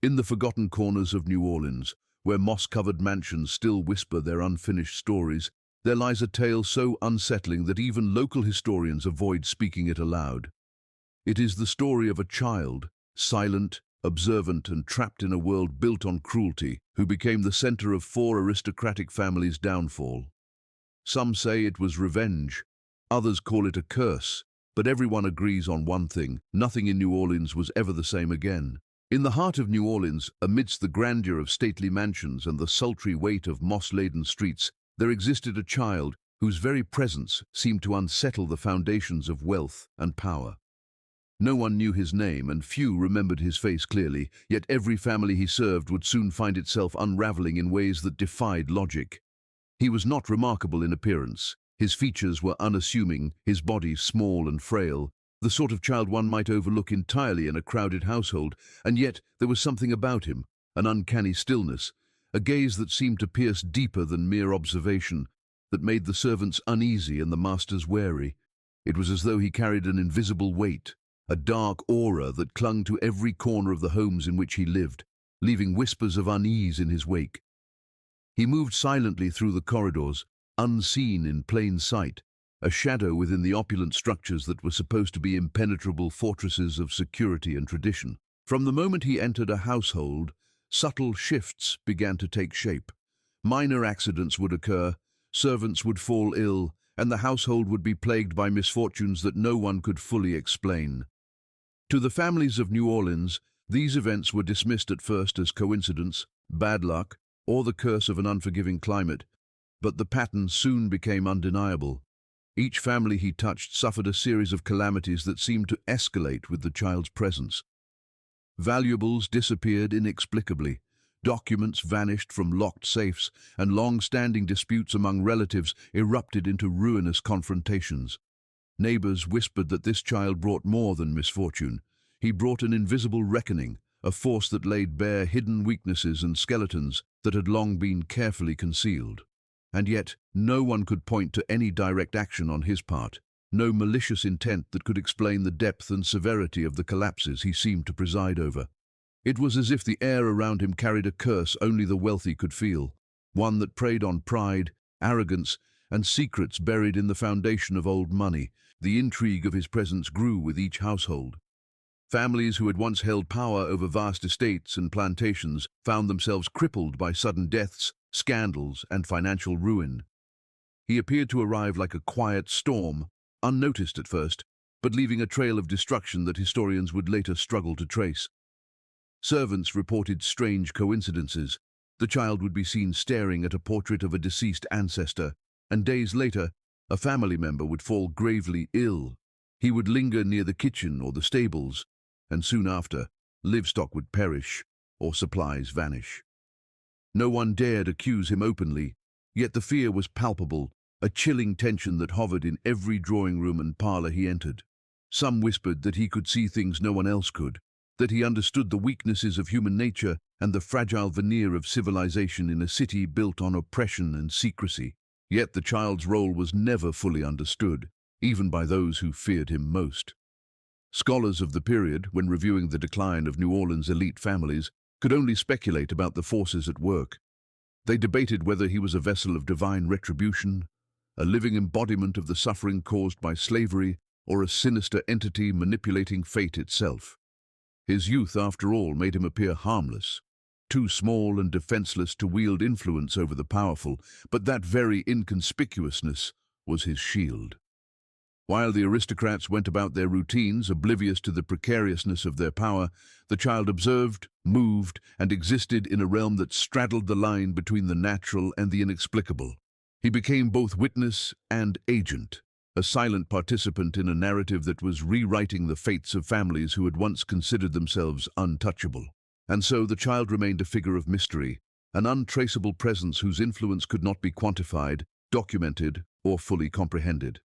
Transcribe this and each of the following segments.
In the forgotten corners of New Orleans, where moss-covered mansions still whisper their unfinished stories, there lies a tale so unsettling that even local historians avoid speaking it aloud. It is the story of a child, silent, observant, and trapped in a world built on cruelty, who became the center of four aristocratic families' downfall. Some say it was revenge, others call it a curse, but everyone agrees on one thing: nothing in New Orleans was ever the same again. In the heart of New Orleans, amidst the grandeur of stately mansions and the sultry weight of moss-laden streets, there existed a child whose very presence seemed to unsettle the foundations of wealth and power. No one knew his name, and few remembered his face clearly, yet every family he served would soon find itself unraveling in ways that defied logic. He was not remarkable in appearance. His features were unassuming, his body small and frail, the sort of child one might overlook entirely in a crowded household, and yet there was something about him, an uncanny stillness, a gaze that seemed to pierce deeper than mere observation, that made the servants uneasy and the masters wary. It was as though he carried an invisible weight, a dark aura that clung to every corner of the homes in which he lived, leaving whispers of unease in his wake. He moved silently through the corridors, unseen in plain sight, a shadow within the opulent structures that were supposed to be impenetrable fortresses of security and tradition. From the moment he entered a household, subtle shifts began to take shape. Minor accidents would occur, servants would fall ill, and the household would be plagued by misfortunes that no one could fully explain. To the families of New Orleans, these events were dismissed at first as coincidence, bad luck, or the curse of an unforgiving climate, but the pattern soon became undeniable. Each family he touched suffered a series of calamities that seemed to escalate with the child's presence. Valuables disappeared inexplicably, documents vanished from locked safes, and long-standing disputes among relatives erupted into ruinous confrontations. Neighbors whispered that this child brought more than misfortune. He brought an invisible reckoning, a force that laid bare hidden weaknesses and skeletons that had long been carefully concealed. And yet, no one could point to any direct action on his part, no malicious intent that could explain the depth and severity of the collapses he seemed to preside over. It was as if the air around him carried a curse only the wealthy could feel, one that preyed on pride, arrogance, and secrets buried in the foundation of old money. The intrigue of his presence grew with each household. Families who had once held power over vast estates and plantations found themselves crippled by sudden deaths, scandals, and financial ruin. He appeared to arrive like a quiet storm, unnoticed at first, but leaving a trail of destruction that historians would later struggle to trace. Servants reported strange coincidences. The child would be seen staring at a portrait of a deceased ancestor, and days later, a family member would fall gravely ill. He would linger near the kitchen or the stables, and soon after, livestock would perish or supplies vanish. No one dared accuse him openly, yet the fear was palpable, a chilling tension that hovered in every drawing room and parlor he entered. Some whispered that he could see things no one else could, that he understood the weaknesses of human nature and the fragile veneer of civilization in a city built on oppression and secrecy. Yet the child's role was never fully understood, even by those who feared him most. Scholars of the period, when reviewing the decline of New Orleans' elite families, could only speculate about the forces at work. They debated whether he was a vessel of divine retribution, a living embodiment of the suffering caused by slavery, or a sinister entity manipulating fate itself. His youth, after all, made him appear harmless, too small and defenseless to wield influence over the powerful, but that very inconspicuousness was his shield. While the aristocrats went about their routines, oblivious to the precariousness of their power, the child observed, moved, and existed in a realm that straddled the line between the natural and the inexplicable. He became both witness and agent, a silent participant in a narrative that was rewriting the fates of families who had once considered themselves untouchable. And so the child remained a figure of mystery, an untraceable presence whose influence could not be quantified, documented, or fully comprehended.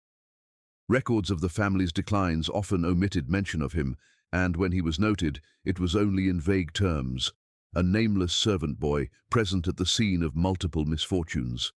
Records of the family's declines often omitted mention of him, and when he was noted, it was only in vague terms, a nameless servant boy present at the scene of multiple misfortunes.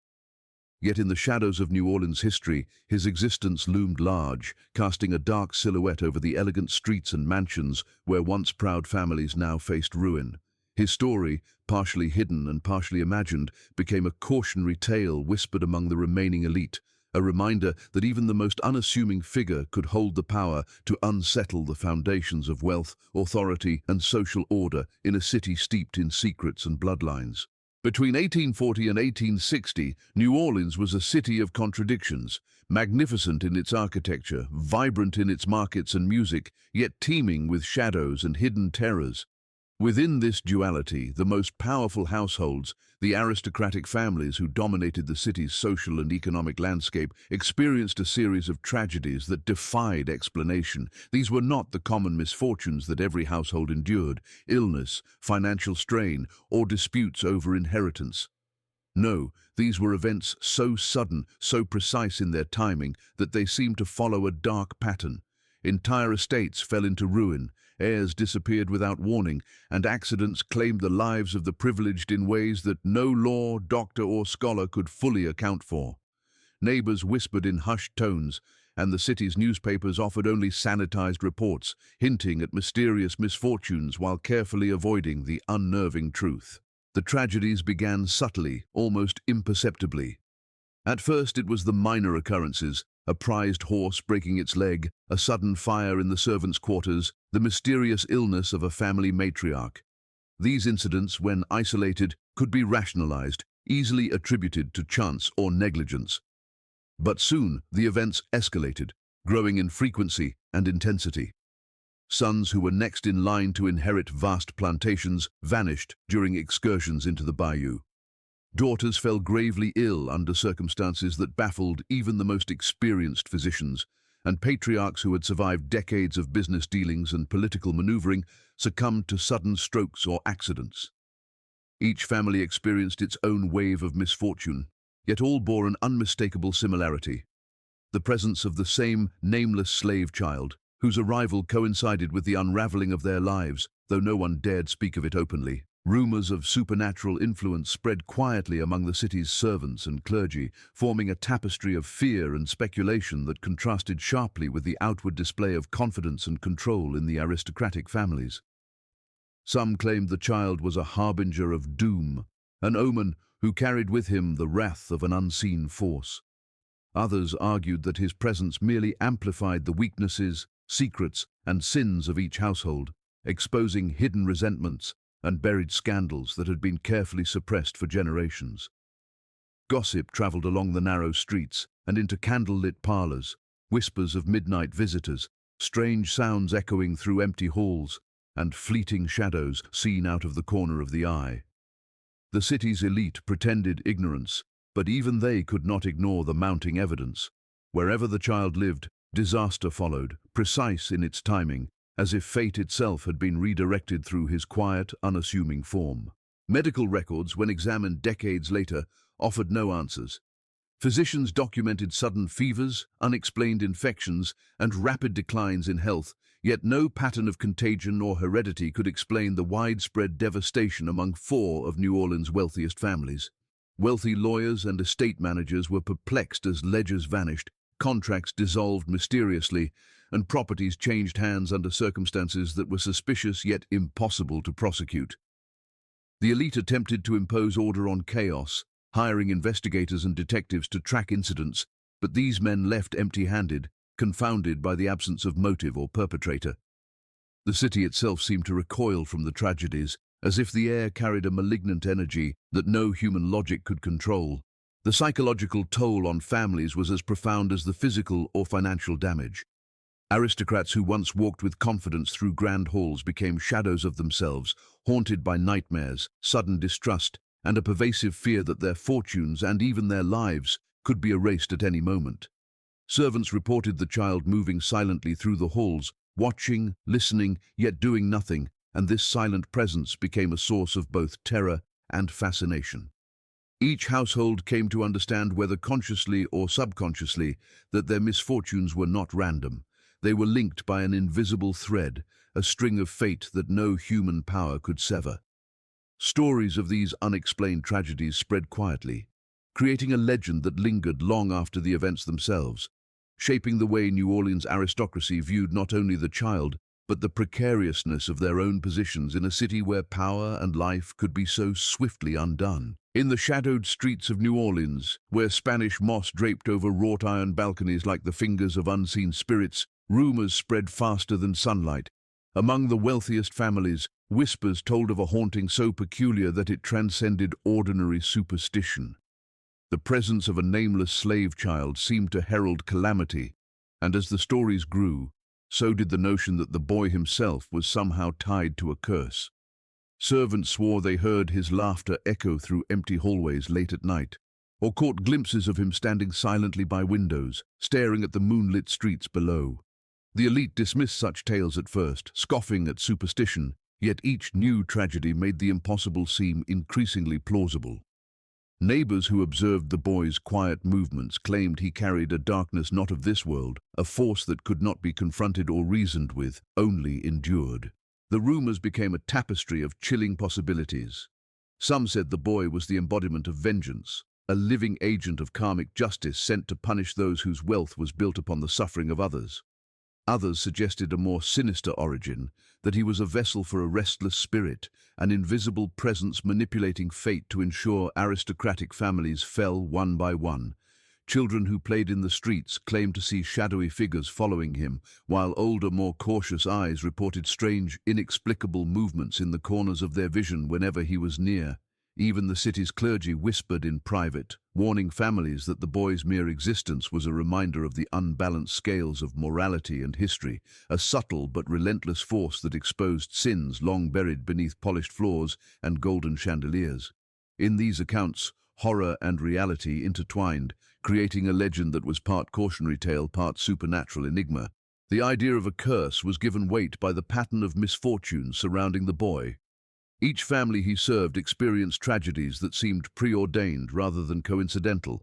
Yet in the shadows of New Orleans history, his existence loomed large, casting a dark silhouette over the elegant streets and mansions where once proud families now faced ruin. His story, partially hidden and partially imagined, became a cautionary tale whispered among the remaining elite, a reminder that even the most unassuming figure could hold the power to unsettle the foundations of wealth, authority, and social order in a city steeped in secrets and bloodlines. Between 1840 and 1860, New Orleans was a city of contradictions, magnificent in its architecture, vibrant in its markets and music, yet teeming with shadows and hidden terrors. Within this duality, the most powerful households, the aristocratic families who dominated the city's social and economic landscape, experienced a series of tragedies that defied explanation. These were not the common misfortunes that every household endured: illness, financial strain, or disputes over inheritance. No, these were events so sudden, so precise in their timing, that they seemed to follow a dark pattern. Entire estates fell into ruin, heirs disappeared without warning, and accidents claimed the lives of the privileged in ways that no law, doctor, or scholar could fully account for. Neighbors whispered in hushed tones, and the city's newspapers offered only sanitized reports, hinting at mysterious misfortunes while carefully avoiding the unnerving truth. The tragedies began subtly, almost imperceptibly. At first it was the minor occurrences: a prized horse breaking its leg, a sudden fire in the servants' quarters, the mysterious illness of a family matriarch. These incidents, when isolated, could be rationalized, easily attributed to chance or negligence. But soon the events escalated, growing in frequency and intensity. Sons who were next in line to inherit vast plantations vanished during excursions into the bayou. Daughters fell gravely ill under circumstances that baffled even the most experienced physicians, and patriarchs who had survived decades of business dealings and political maneuvering succumbed to sudden strokes or accidents. Each family experienced its own wave of misfortune, yet all bore an unmistakable similarity: the presence of the same nameless slave child, whose arrival coincided with the unraveling of their lives, though no one dared speak of it openly. Rumors of supernatural influence spread quietly among the city's servants and clergy, forming a tapestry of fear and speculation that contrasted sharply with the outward display of confidence and control in the aristocratic families. Some claimed the child was a harbinger of doom, an omen who carried with him the wrath of an unseen force. Others argued that his presence merely amplified the weaknesses, secrets, and sins of each household, exposing hidden resentments and buried scandals that had been carefully suppressed for generations. Gossip traveled along the narrow streets and into candle-lit parlors, whispers of midnight visitors, strange sounds echoing through empty halls, and fleeting shadows seen out of the corner of the eye. The city's elite pretended ignorance, but even they could not ignore the mounting evidence. Wherever the child lived, disaster followed, precise in its timing, as if fate itself had been redirected through his quiet, unassuming form. Medical records, when examined decades later, offered no answers. Physicians documented sudden fevers, unexplained infections, and rapid declines in health, yet no pattern of contagion or heredity could explain the widespread devastation among 4 of New Orleans' wealthiest families. Wealthy lawyers and estate managers were perplexed as ledgers vanished, contracts dissolved mysteriously, and properties changed hands under circumstances that were suspicious yet impossible to prosecute. The elite attempted to impose order on chaos, hiring investigators and detectives to track incidents, but these men left empty-handed, confounded by the absence of motive or perpetrator. The city itself seemed to recoil from the tragedies, as if the air carried a malignant energy that no human logic could control. The psychological toll on families was as profound as the physical or financial damage. Aristocrats who once walked with confidence through grand halls became shadows of themselves, haunted by nightmares, sudden distrust, and a pervasive fear that their fortunes and even their lives could be erased at any moment. Servants reported the child moving silently through the halls, watching, listening, yet doing nothing, and this silent presence became a source of both terror and fascination. Each household came to understand, whether consciously or subconsciously, that their misfortunes were not random. They were linked by an invisible thread, a string of fate that no human power could sever. Stories of these unexplained tragedies spread quietly, creating a legend that lingered long after the events themselves, shaping the way New Orleans aristocracy viewed not only the child, but the precariousness of their own positions in a city where power and life could be so swiftly undone. In the shadowed streets of New Orleans, where Spanish moss draped over wrought iron balconies like the fingers of unseen spirits, rumors spread faster than sunlight. Among the wealthiest families, whispers told of a haunting so peculiar that it transcended ordinary superstition. The presence of a nameless slave child seemed to herald calamity, and as the stories grew, so did the notion that the boy himself was somehow tied to a curse. Servants swore they heard his laughter echo through empty hallways late at night, or caught glimpses of him standing silently by windows, staring at the moonlit streets below. The elite dismissed such tales at first, scoffing at superstition, yet each new tragedy made the impossible seem increasingly plausible. Neighbors who observed the boy's quiet movements claimed he carried a darkness not of this world, a force that could not be confronted or reasoned with, only endured. The rumors became a tapestry of chilling possibilities. Some said the boy was the embodiment of vengeance, a living agent of karmic justice sent to punish those whose wealth was built upon the suffering of others. Others suggested a more sinister origin, that he was a vessel for a restless spirit, an invisible presence manipulating fate to ensure aristocratic families fell one by one. Children who played in the streets claimed to see shadowy figures following him, while older, more cautious eyes reported strange, inexplicable movements in the corners of their vision whenever he was near. Even the city's clergy whispered in private, warning families that the boy's mere existence was a reminder of the unbalanced scales of morality and history, a subtle but relentless force that exposed sins long buried beneath polished floors and golden chandeliers. In these accounts, horror and reality intertwined, creating a legend that was part cautionary tale, part supernatural enigma. The idea of a curse was given weight by the pattern of misfortune surrounding the boy. Each family he served experienced tragedies that seemed preordained rather than coincidental.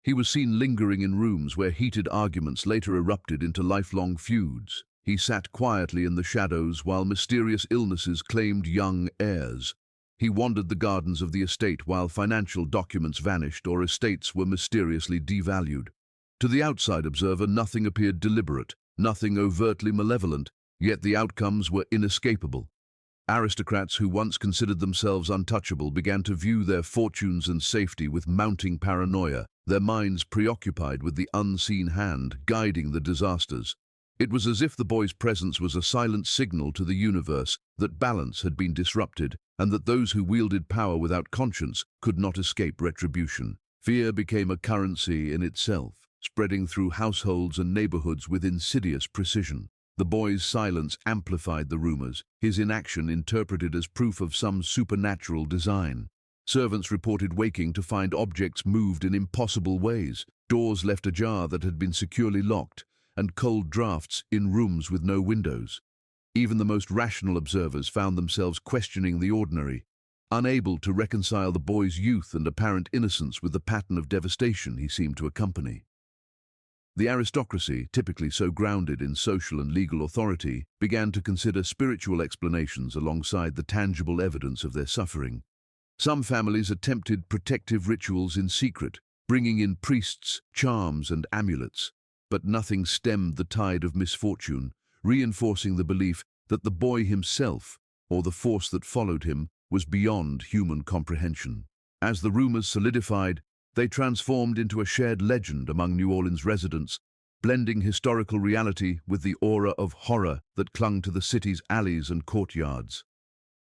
He was seen lingering in rooms where heated arguments later erupted into lifelong feuds. He sat quietly in the shadows while mysterious illnesses claimed young heirs. He wandered the gardens of the estate while financial documents vanished or estates were mysteriously devalued. To the outside observer, nothing appeared deliberate, nothing overtly malevolent, yet the outcomes were inescapable. Aristocrats who once considered themselves untouchable began to view their fortunes and safety with mounting paranoia, their minds preoccupied with the unseen hand guiding the disasters. It was as if the boy's presence was a silent signal to the universe that balance had been disrupted and that those who wielded power without conscience could not escape retribution. Fear became a currency in itself, spreading through households and neighborhoods with insidious precision. The boy's silence amplified the rumors, his inaction interpreted as proof of some supernatural design. Servants reported waking to find objects moved in impossible ways, doors left ajar that had been securely locked, and cold drafts in rooms with no windows. Even the most rational observers found themselves questioning the ordinary, unable to reconcile the boy's youth and apparent innocence with the pattern of devastation he seemed to accompany. The aristocracy, typically so grounded in social and legal authority, began to consider spiritual explanations alongside the tangible evidence of their suffering. Some families attempted protective rituals in secret, bringing in priests, charms, and amulets, but nothing stemmed the tide of misfortune, reinforcing the belief that the boy himself, or the force that followed him, was beyond human comprehension. As the rumors solidified, they transformed into a shared legend among New Orleans residents, blending historical reality with the aura of horror that clung to the city's alleys and courtyards.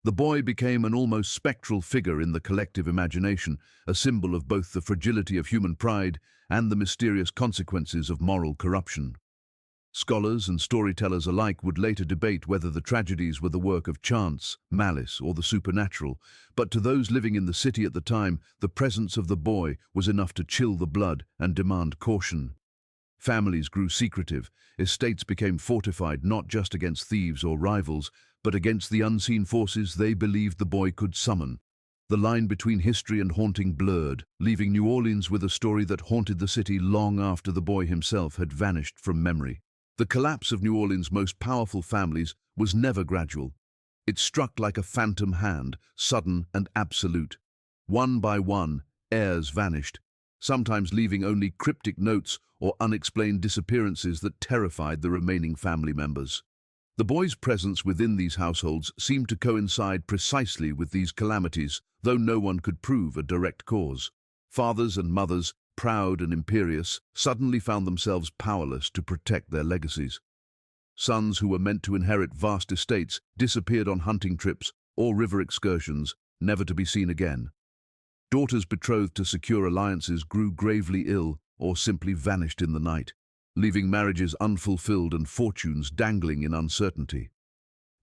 The boy became an almost spectral figure in the collective imagination, a symbol of both the fragility of human pride and the mysterious consequences of moral corruption. Scholars and storytellers alike would later debate whether the tragedies were the work of chance, malice, or the supernatural, but to those living in the city at the time, the presence of the boy was enough to chill the blood and demand caution. Families grew secretive, estates became fortified not just against thieves or rivals, but against the unseen forces they believed the boy could summon. The line between history and haunting blurred, leaving New Orleans with a story that haunted the city long after the boy himself had vanished from memory. The collapse of New Orleans' most powerful families was never gradual. It struck like a phantom hand, sudden and absolute. One by one, heirs vanished, sometimes leaving only cryptic notes or unexplained disappearances that terrified the remaining family members. The boy's presence within these households seemed to coincide precisely with these calamities, though no one could prove a direct cause. Fathers and mothers, proud and imperious, suddenly found themselves powerless to protect their legacies. Sons who were meant to inherit vast estates disappeared on hunting trips or river excursions, never to be seen again. Daughters betrothed to secure alliances grew gravely ill or simply vanished in the night, leaving marriages unfulfilled and fortunes dangling in uncertainty.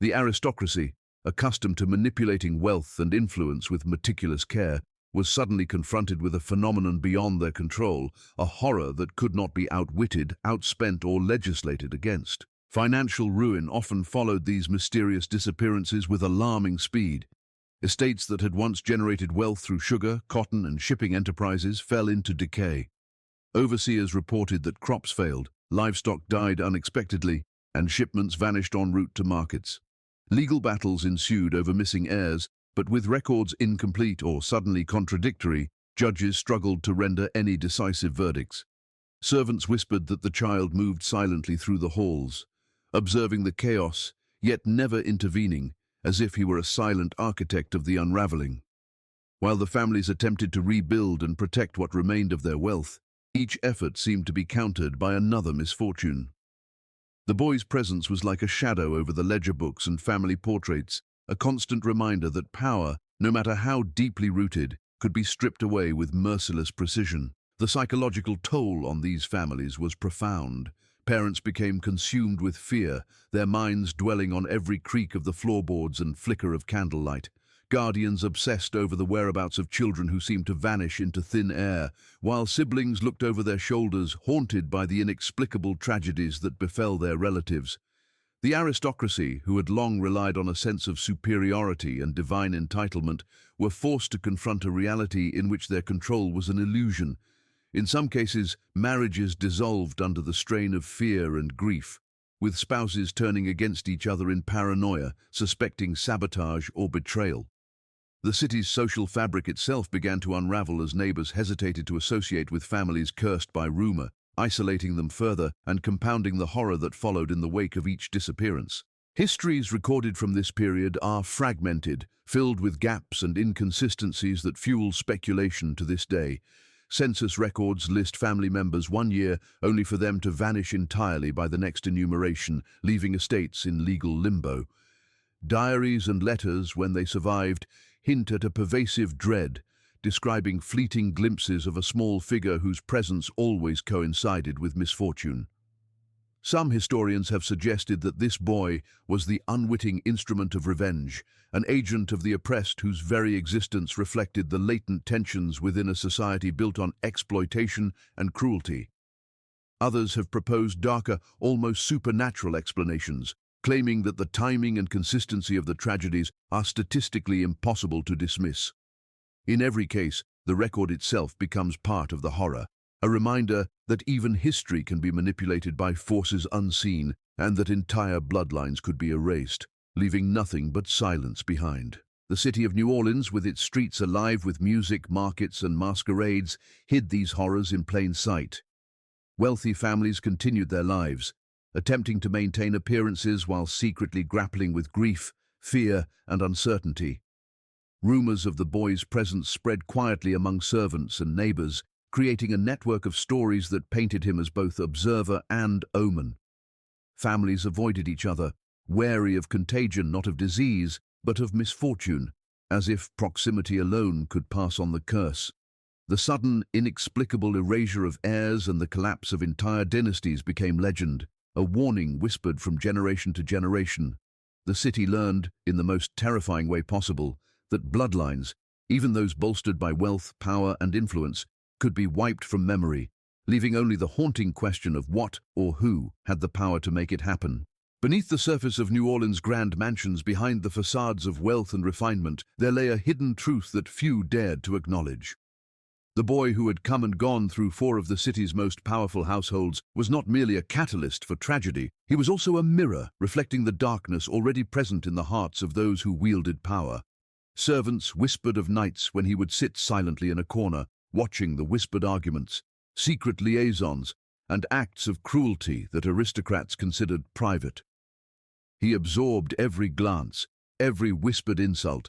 The aristocracy, accustomed to manipulating wealth and influence with meticulous care, was suddenly confronted with a phenomenon beyond their control, a horror that could not be outwitted, outspent, or legislated against. Financial ruin often followed these mysterious disappearances with alarming speed. Estates that had once generated wealth through sugar, cotton, and shipping enterprises fell into decay. Overseers reported that crops failed, livestock died unexpectedly, and shipments vanished en route to markets. Legal battles ensued over missing heirs, but with records incomplete or suddenly contradictory, judges struggled to render any decisive verdicts. Servants whispered that the child moved silently through the halls, observing the chaos, yet never intervening, as if he were a silent architect of the unraveling. While the families attempted to rebuild and protect what remained of their wealth, each effort seemed to be countered by another misfortune. The boy's presence was like a shadow over the ledger books and family portraits, a constant reminder that power, no matter how deeply rooted, could be stripped away with merciless precision. The psychological toll on these families was profound. Parents became consumed with fear, their minds dwelling on every creak of the floorboards and flicker of candlelight. Guardians obsessed over the whereabouts of children who seemed to vanish into thin air, while siblings looked over their shoulders, haunted by the inexplicable tragedies that befell their relatives. The aristocracy, who had long relied on a sense of superiority and divine entitlement, were forced to confront a reality in which their control was an illusion. In some cases, marriages dissolved under the strain of fear and grief, with spouses turning against each other in paranoia, suspecting sabotage or betrayal. The city's social fabric itself began to unravel as neighbors hesitated to associate with families cursed by rumor, isolating them further and compounding the horror that followed in the wake of each disappearance. Histories recorded from this period are fragmented, filled with gaps and inconsistencies that fuel speculation to this day. Census records list family members one year only for them to vanish entirely by the next enumeration, leaving estates in legal limbo. Diaries and letters, when they survived, hint at a pervasive dread, describing fleeting glimpses of a small figure whose presence always coincided with misfortune. Some historians have suggested that this boy was the unwitting instrument of revenge, an agent of the oppressed whose very existence reflected the latent tensions within a society built on exploitation and cruelty. Others have proposed darker, almost supernatural explanations, claiming that the timing and consistency of the tragedies are statistically impossible to dismiss. In every case, the record itself becomes part of the horror, a reminder that even history can be manipulated by forces unseen and that entire bloodlines could be erased, leaving nothing but silence behind. The city of New Orleans, with its streets alive with music, markets, and masquerades, hid these horrors in plain sight. Wealthy families continued their lives, attempting to maintain appearances while secretly grappling with grief, fear, and uncertainty. Rumors of the boy's presence spread quietly among servants and neighbors, creating a network of stories that painted him as both observer and omen. Families avoided each other, wary of contagion not of disease, but of misfortune, as if proximity alone could pass on the curse. The sudden, inexplicable erasure of heirs and the collapse of entire dynasties became legend, a warning whispered from generation to generation. The city learned, in the most terrifying way possible, that bloodlines, even those bolstered by wealth, power, and influence, could be wiped from memory, leaving only the haunting question of what or who had the power to make it happen. Beneath the surface of New Orleans' grand mansions, behind the facades of wealth and refinement, there lay a hidden truth that few dared to acknowledge. The boy who had come and gone through 4 of the city's most powerful households was not merely a catalyst for tragedy, he was also a mirror reflecting the darkness already present in the hearts of those who wielded power. Servants whispered of nights when he would sit silently in a corner, watching the whispered arguments, secret liaisons, and acts of cruelty that aristocrats considered private. He absorbed every glance, every whispered insult,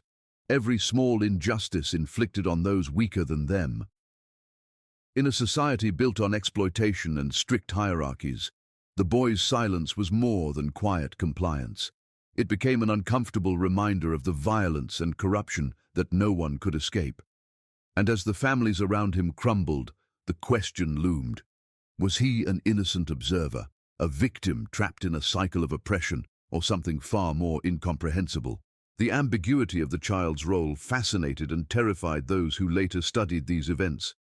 every small injustice inflicted on those weaker than them. In a society built on exploitation and strict hierarchies, the boy's silence was more than quiet compliance. It became an uncomfortable reminder of the violence and corruption that no one could escape. And as the families around him crumbled, the question loomed. Was he an innocent observer, a victim trapped in a cycle of oppression, or something far more incomprehensible? The ambiguity of the child's role fascinated and terrified those who later studied these events.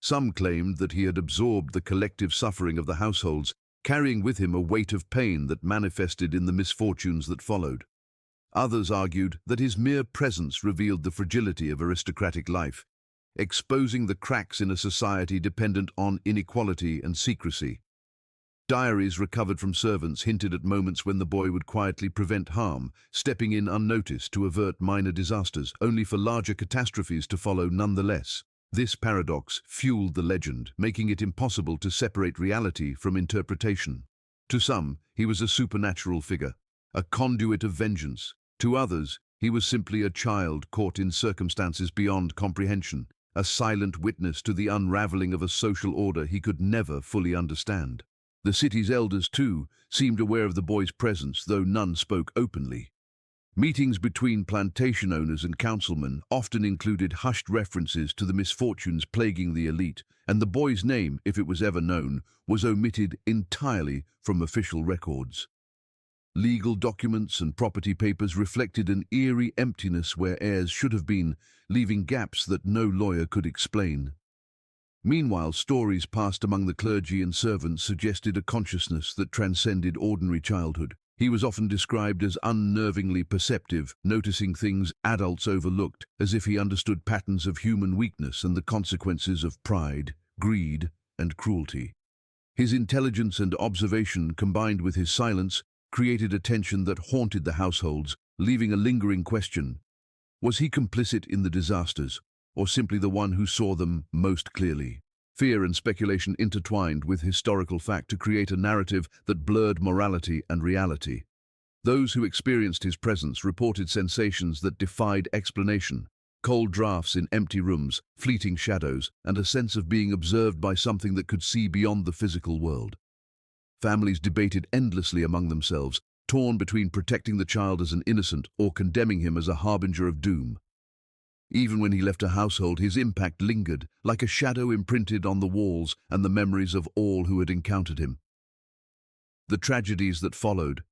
Some claimed that he had absorbed the collective suffering of the households, carrying with him a weight of pain that manifested in the misfortunes that followed. Others argued that his mere presence revealed the fragility of aristocratic life, exposing the cracks in a society dependent on inequality and secrecy. Diaries recovered from servants hinted at moments when the boy would quietly prevent harm, stepping in unnoticed to avert minor disasters, only for larger catastrophes to follow nonetheless. This paradox fueled the legend, making it impossible to separate reality from interpretation. To some, he was a supernatural figure, a conduit of vengeance. To others, he was simply a child caught in circumstances beyond comprehension, a silent witness to the unraveling of a social order he could never fully understand. The city's elders, too, seemed aware of the boy's presence, though none spoke openly. Meetings between plantation owners and councilmen often included hushed references to the misfortunes plaguing the elite, and the boy's name, if it was ever known, was omitted entirely from official records. Legal documents and property papers reflected an eerie emptiness where heirs should have been, leaving gaps that no lawyer could explain. Meanwhile, stories passed among the clergy and servants suggested a consciousness that transcended ordinary childhood. He was often described as unnervingly perceptive, noticing things adults overlooked, as if he understood patterns of human weakness and the consequences of pride, greed, and cruelty. His intelligence and observation, combined with his silence, created a tension that haunted the households, leaving a lingering question. Was he complicit in the disasters, or simply the one who saw them most clearly? Fear and speculation intertwined with historical fact to create a narrative that blurred morality and reality. Those who experienced his presence reported sensations that defied explanation: cold drafts in empty rooms, fleeting shadows, and a sense of being observed by something that could see beyond the physical world. Families debated endlessly among themselves, torn between protecting the child as an innocent or condemning him as a harbinger of doom. Even when he left a household, his impact lingered, like a shadow imprinted on the walls and the memories of all who had encountered him. The tragedies that followed,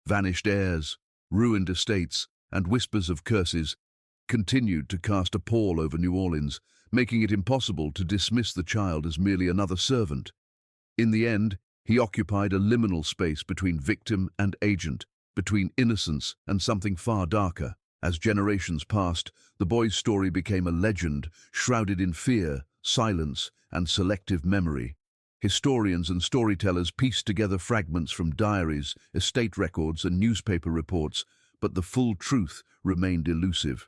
vanished heirs, ruined estates, and whispers of curses, continued to cast a pall over New Orleans, making it impossible to dismiss the child as merely another servant. In the end, he occupied a liminal space between victim and agent, between innocence and something far darker. As generations passed, the boy's story became a legend, shrouded in fear, silence, and selective memory. Historians and storytellers pieced together fragments from diaries, estate records, and newspaper reports, but the full truth remained elusive.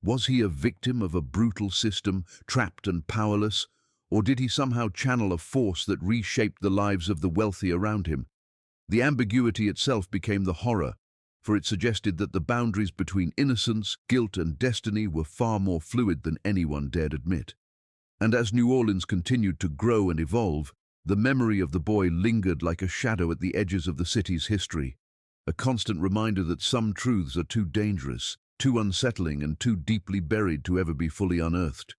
Was he a victim of a brutal system, trapped and powerless, or did he somehow channel a force that reshaped the lives of the wealthy around him? The ambiguity itself became the horror, for it suggested that the boundaries between innocence, guilt, and destiny were far more fluid than anyone dared admit. And as New Orleans continued to grow and evolve, the memory of the boy lingered like a shadow at the edges of the city's history, a constant reminder that some truths are too dangerous, too unsettling, and too deeply buried to ever be fully unearthed.